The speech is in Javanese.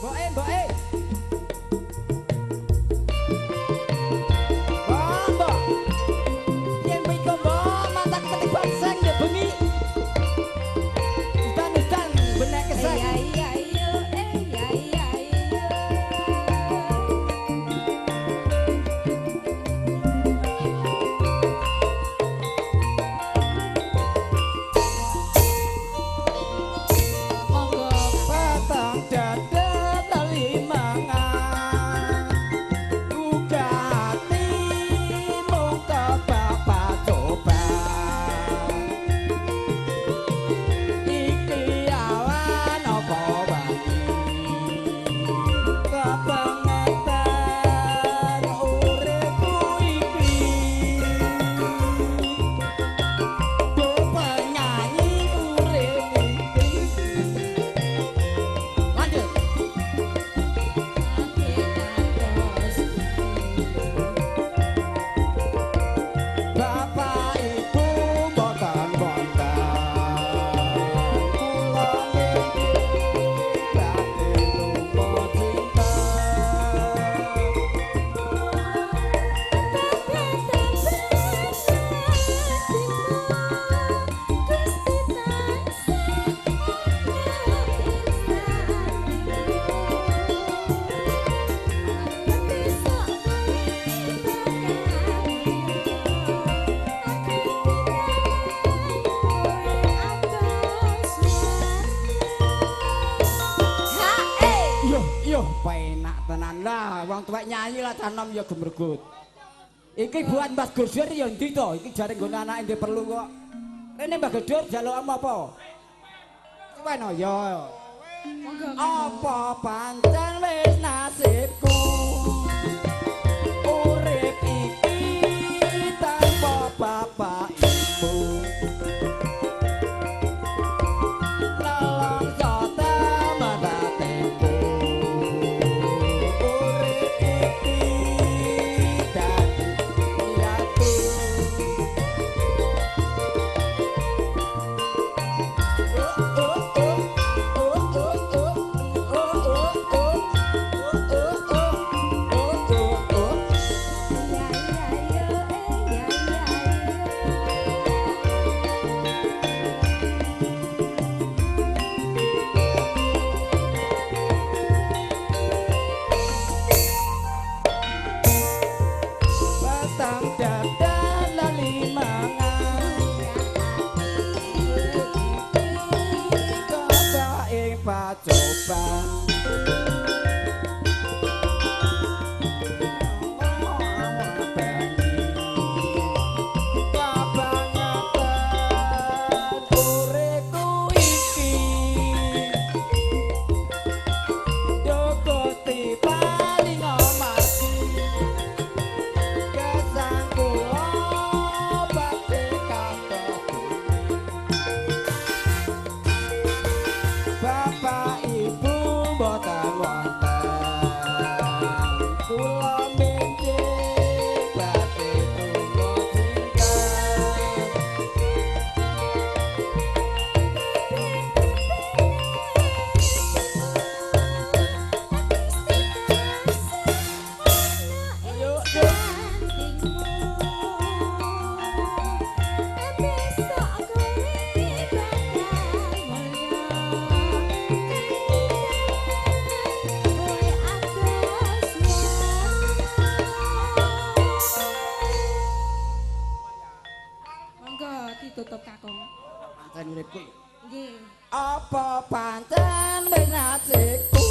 Mboke. Mbok. Yen miko mbok matak ketik bangseng ya bengi. Udan benek kesek. Iya iya iya. Monggo Patang dadet lali mangan. Ugati mung bapak coba. Iki awan apa wani. Kepengetan uripku iki. Do penyanyi urip iki. Lanjut. Bapak ibu boten wonten kula niki badhe tumpa cinta Yo penak tenan lah wong tuwek nyanyi lah tanom ya gemergut. Iki buat Mas Gusdur ya ndi to? Iki jare nggone anake ndek perlu kok. Rene Mbak Gusdur njaluk apa? Suwen ya. Monggo. Apa pancen wis nasibku urip iki tanpa bapak ibu nelongso temen atiku urip iki dadi niatku Batang dadan lali mangan coba ing pacoban kabangetan uripku iki Gusti paling amargi kesang kula badhe kathah Bapak Ibu mboten wonten kula benjing badhe tumpa cinta Yuk Monggo ditutup kakung. pancen uripku Nggih. apa pancen wis nasibku